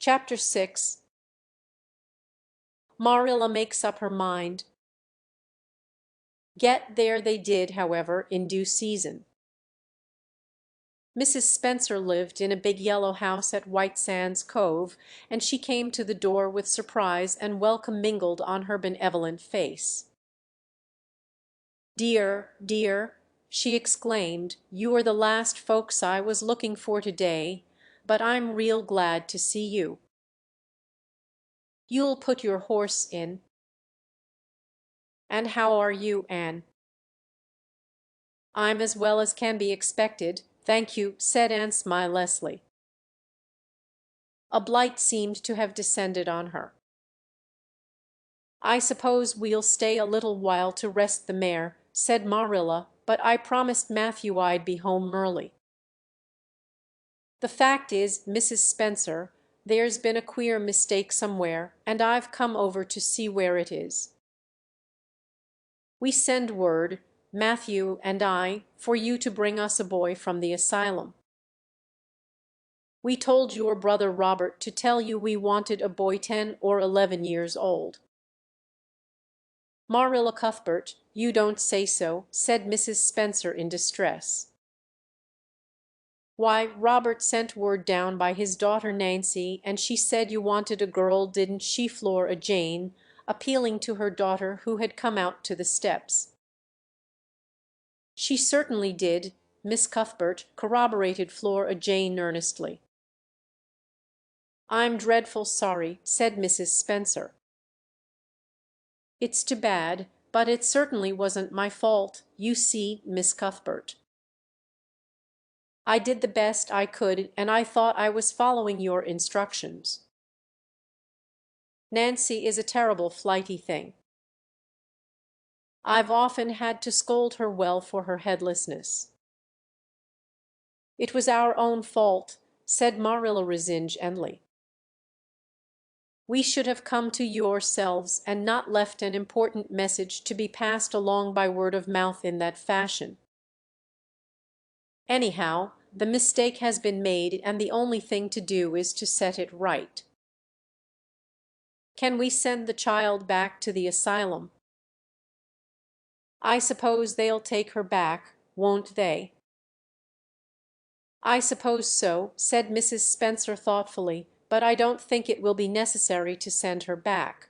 Chapter 6. Marilla makes up her mind. Get there they did, however, in due season. Mrs. Spencer lived in a big yellow house at White Sands Cove, and she came to the door with surprise and welcome mingled on her benevolent face. "Dear, dear," she exclaimed, "you are the last folks I was looking for today, but I'm real glad to see you. You'll put your horse in. And how are you, Anne?" "I'm as well as can be expected, thank you," said Anne smilelessly. A blight seemed to have descended on her. "I suppose we'll stay a little while to rest the mare," said Marilla, "but I promised Matthew I'd be home early. The fact is, Mrs. Spencer, there's been a queer mistake somewhere, and I've come over to see where it is. We send word, Matthew and I, for you to bring us a boy from the asylum. We told your brother Robert to tell you we wanted a boy 10 or 11 years old." "Marilla Cuthbert, you don't say so," said Mrs. Spencer in distress. "Why, Robert sent word down by his daughter Nancy, and she said you wanted a girl, didn't she, Flora Jane?" appealing to her daughter, who had come out to the steps. "She certainly did, Miss Cuthbert," corroborated Flora Jane earnestly. "I'm dreadful sorry," said Mrs. Spencer. "It's too bad, but it certainly wasn't my fault, you see, Miss Cuthbert. I did the best I could, and I thought I was following your instructions. Nancy is a terrible flighty thing. I've often had to scold her well for her headlessness." "It was our own fault," said Marilla resignedly. "We should have come to yourselves and not left an important message to be passed along by word of mouth in that fashion. Anyhow, the mistake has been made, and the only thing to do is to set it right. Can we send the child back to the asylum?" "I suppose they'll take her back, won't they?" "I suppose so," said Mrs. Spencer thoughtfully, "but I don't think it will be necessary to send her back.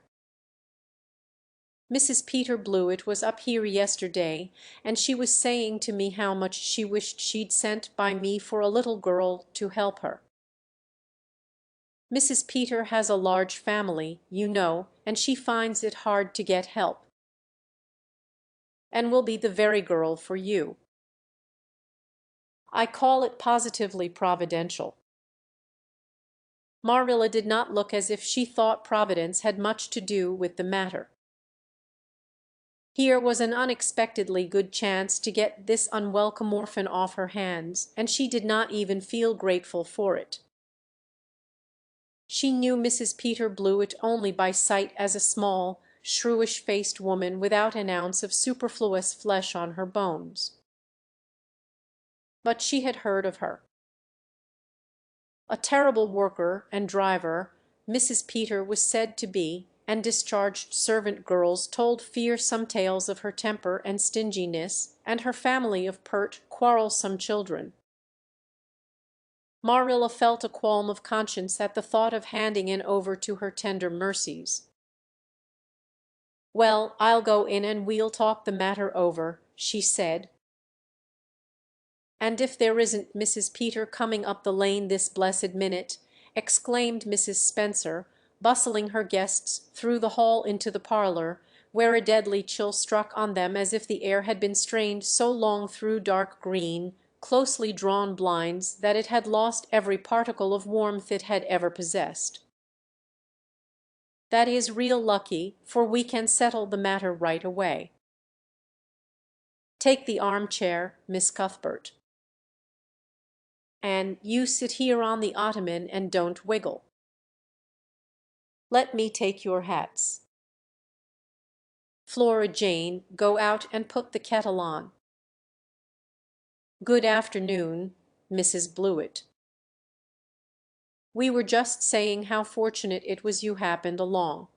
Mrs. Peter Blewett was up here yesterday, and she was saying to me how much she wished she'd sent by me for a little girl to help her. Mrs. Peter has a large family, you know, and she finds it hard to get help. And will be the very girl for you. I call it positively providential." Marilla did not look as if she thought Providence had much to do with the matter. Here was an unexpectedly good chance to get this unwelcome orphan off her hands, and she did not even feel grateful for it. She knew Mrs. Peter Blewett only by sight as a small, shrewish-faced woman without an ounce of superfluous flesh on her bones. But she had heard of her. A terrible worker and driver, Mrs. Peter was said to be, and discharged servant girls told fearsome tales of her temper and stinginess, and her family of pert, quarrelsome children. Marilla felt a qualm of conscience at the thought of handing in over to her tender mercies. "Well, I'll go in and we'll talk the matter over," she said. "And if there isn't Mrs. Peter coming up the lane this blessed minute," exclaimed Mrs. Spencer, bustling her guests through the hall into the parlor, where a deadly chill struck on them as if the air had been strained so long through dark green, closely drawn blinds that it had lost every particle of warmth it had ever possessed. "That is real lucky, for we can settle the matter right away. Take the armchair, Miss Cuthbert. And you sit here on the ottoman and don't wiggle. Let me take your hats. Flora Jane, go out and put the kettle on. Good afternoon, Mrs. Blewett." We were just saying how fortunate it was you happened along.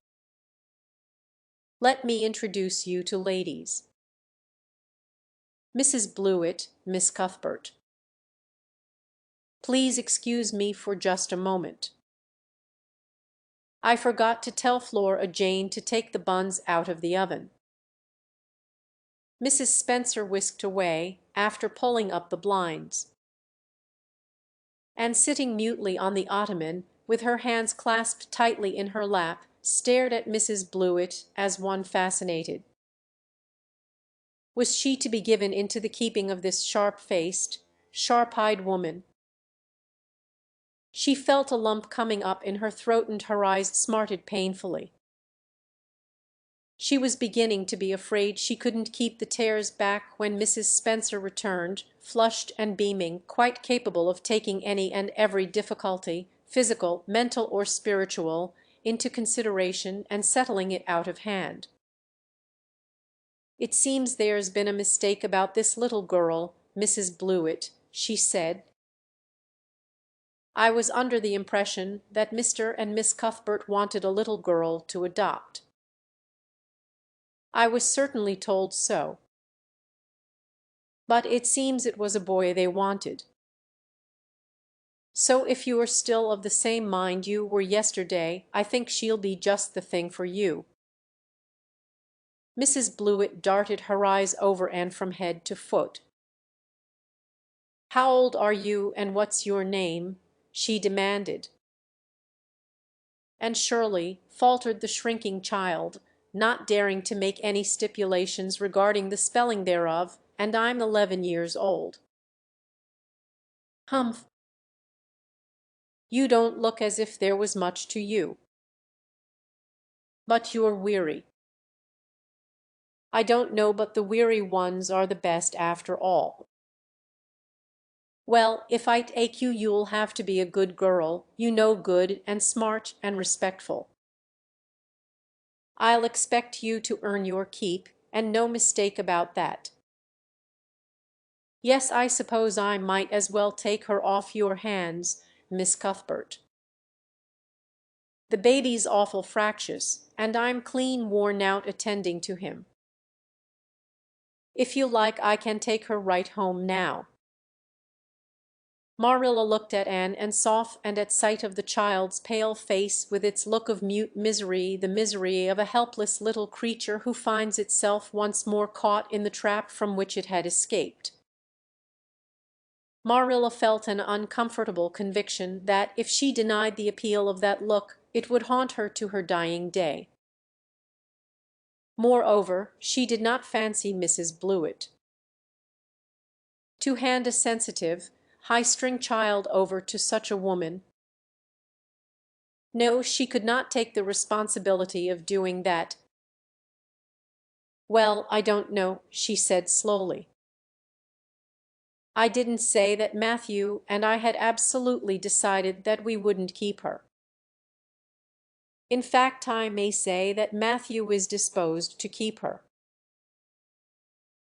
Let me introduce you to ladies. Mrs. Blewett, Miss Cuthbert. Please excuse me for just a moment. I forgot to tell Flora Jane to take the buns out of the oven. Mrs. Spencer whisked away, after pulling up the blinds. And sitting mutely on the ottoman, with her hands clasped tightly in her lap, stared at Mrs. Blewett as one fascinated. Was she to be given into the keeping of this sharp-faced, sharp-eyed woman? She felt a lump coming up in her throat and her eyes smarted painfully. She was beginning to be afraid she couldn't keep the tears back when Mrs. Spencer returned, flushed and beaming, quite capable of taking any and every difficulty, physical, mental, or spiritual, into consideration and settling it out of hand. "It seems there's been a mistake about this little girl, Mrs. Blewett," she said. "I was under the impression that Mr. and Miss Cuthbert wanted a little girl to adopt. I was certainly told so. But it seems it was a boy they wanted. So if you are still of the same mind you were yesterday, I think she'll be just the thing for you." Mrs. Blewett darted her eyes over and from head to foot. "How old are you, and what's your name?" she demanded. "And Shirley," faltered the shrinking child, not daring to make any stipulations regarding the spelling thereof, "and I'm 11 years old." "Humph! You don't look as if there was much to you. But you're weary." "I don't know but the weary ones are the best after all." "Well, if I take you, you'll have to be a good girl, you know, good and smart and respectful. I'll expect you to earn your keep, and no mistake about that. Yes, I suppose I might as well take her off your hands, Miss Cuthbert. The baby's awful fractious, and I'm clean worn out attending to him. If you like, I can take her right home now." Marilla looked at Anne and softened at sight of the child's pale face with its look of mute misery, the misery of a helpless little creature who finds itself once more caught in the trap from which it had escaped. Marilla felt an uncomfortable conviction that if she denied the appeal of that look, it would haunt her to her dying day. Moreover, she did not fancy Mrs. Blewett. To hand a sensitive, high-strung child over to such a woman. No, she could not take the responsibility of doing that. "Well, I don't know," she said slowly. "I didn't say that Matthew and I had absolutely decided that we wouldn't keep her. In fact, I may say that Matthew is disposed to keep her.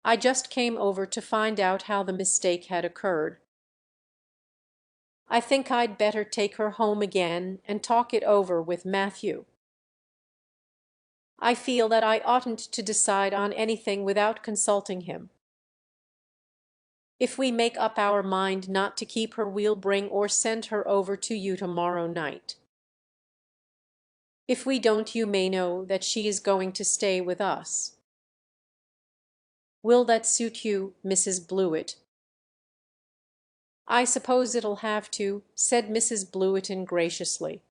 I just came over to find out how the mistake had occurred. I think I'd better take her home again and talk it over with Matthew. I feel that I oughtn't to decide on anything without consulting him. If we make up our mind not to keep her, we'll bring or send her over to you tomorrow night. If we don't, you may know that she is going to stay with us. Will that suit you, Mrs. Blewett?" "I suppose it'll have to," said Mrs. Blewett graciously.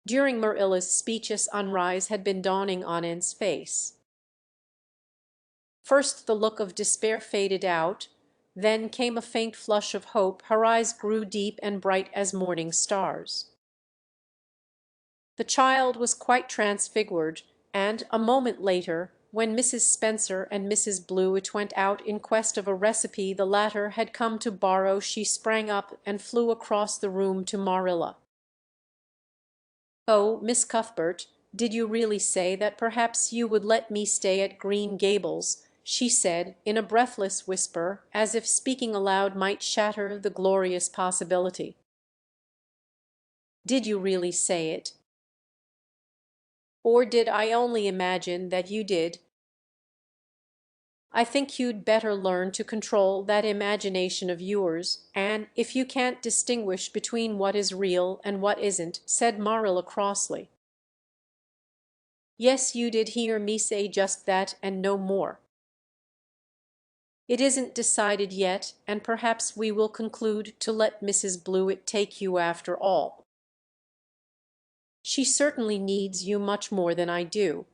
During Marilla's speech a sunrise had been dawning on Anne's face. First the look of despair faded out, then came a faint flush of hope, her eyes grew deep and bright as morning stars. The child was quite transfigured, and a moment later, when Mrs. Spencer and Mrs. Blewett went out in quest of a recipe the latter had come to borrow, she sprang up and flew across the room to Marilla. "Oh, Miss Cuthbert, did you really say that perhaps you would let me stay at Green Gables?" she said, in a breathless whisper, as if speaking aloud might shatter the glorious possibility. Did you really say it? Or did I only imagine that you did? I think you'd better learn to control that imagination of yours, and if you can't distinguish between what is real and what isn't, said Marilla crossly. Yes, you did hear me say just that and no more. It isn't decided yet, and perhaps we will conclude to let Mrs. Blewett take you after all. She certainly needs you much more than I do.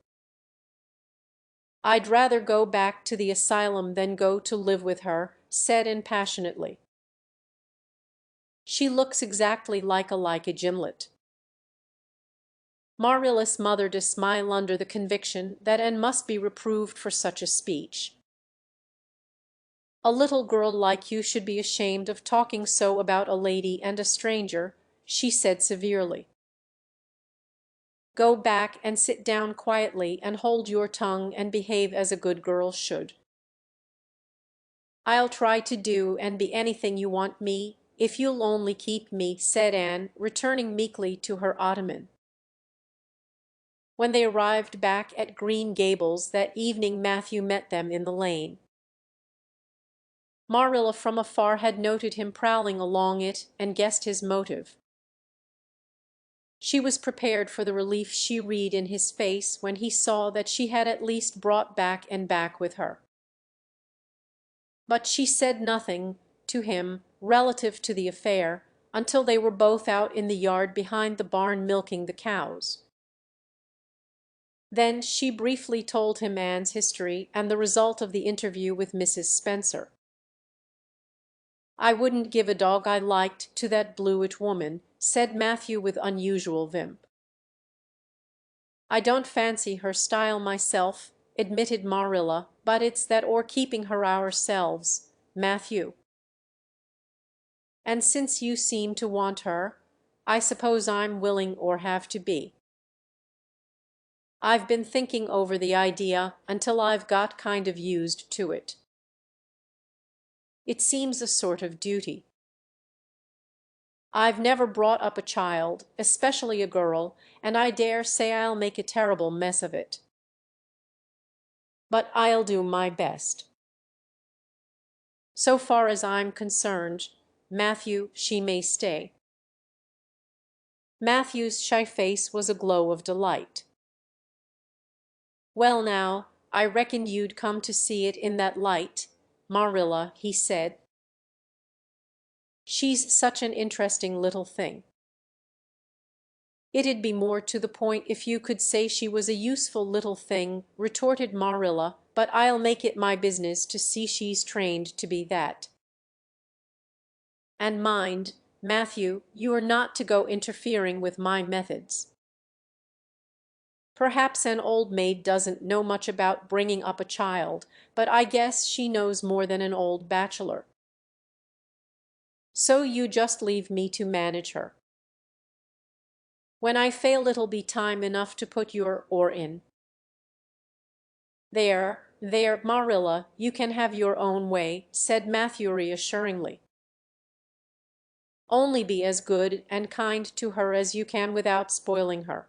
I'd rather go back to the asylum than go to live with her, said Anne passionately. She looks exactly like a gimlet. Marilla smothered a smile under the conviction that Anne must be reproved for such a speech. A little girl like you should be ashamed of talking so about a lady and a stranger, she said severely. Go back and sit down quietly and hold your tongue and behave as a good girl should. I'll try to do and be anything you want me, if you'll only keep me, said Anne, returning meekly to her ottoman. When they arrived back at Green Gables that evening, Matthew met them in the lane. Marilla from afar had noted him prowling along it and guessed his motive. She was prepared for the relief she read in his face when he saw that she had at least brought back and back with her. But she said nothing to him relative to the affair until they were both out in the yard behind the barn milking the cows. Then she briefly told him Anne's history and the result of the interview with Mrs. Spencer. I wouldn't give a dog I liked to that Blewett woman, said Matthew with unusual vim. I don't fancy her style myself, admitted Marilla, but it's that or keeping her ourselves, Matthew. And since you seem to want her, I suppose I'm willing or have to be. I've been thinking over the idea until I've got kind of used to it. It seems a sort of duty. I've never brought up a child, especially a girl, and I dare say I'll make a terrible mess of it. But I'll do my best. So far as I'm concerned, Matthew, she may stay. Matthew's shy face was a glow of delight. Well now, I reckoned you'd come to see it in that light, Marilla, he said. She's such an interesting little thing. It'd be more to the point if you could say she was a useful little thing, retorted Marilla, but I'll make it my business to see she's trained to be that. And mind, Matthew, you are not to go interfering with my methods. Perhaps an old maid doesn't know much about bringing up a child, but I guess she knows more than an old bachelor. So you just leave me to manage her. When I fail it'll be time enough to put your oar in. There, Marilla, you can have your own way, said Matthew reassuringly. Only be as good and kind to her as you can without spoiling her.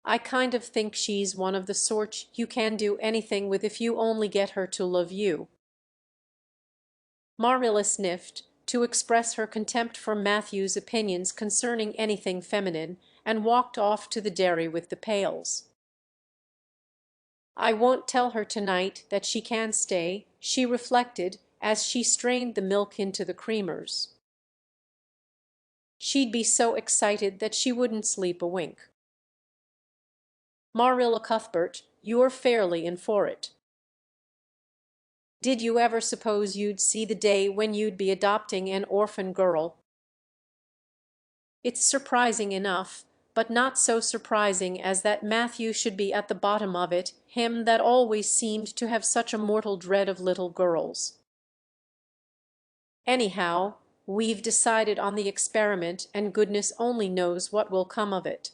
I kind of think she's one of the sort you can do anything with if you only get her to love you. Marilla sniffed, to express her contempt for Matthew's opinions concerning anything feminine, and walked off to the dairy with the pails. I won't tell her tonight that she can stay, she reflected as she strained the milk into the creamers. She'd be so excited that she wouldn't sleep a wink. Marilla Cuthbert, you're fairly in for it. Did you ever suppose you'd see the day when you'd be adopting an orphan girl? It's surprising enough, but not so surprising as that Matthew should be at the bottom of it, him that always seemed to have such a mortal dread of little girls. Anyhow, we've decided on the experiment, and goodness only knows what will come of it.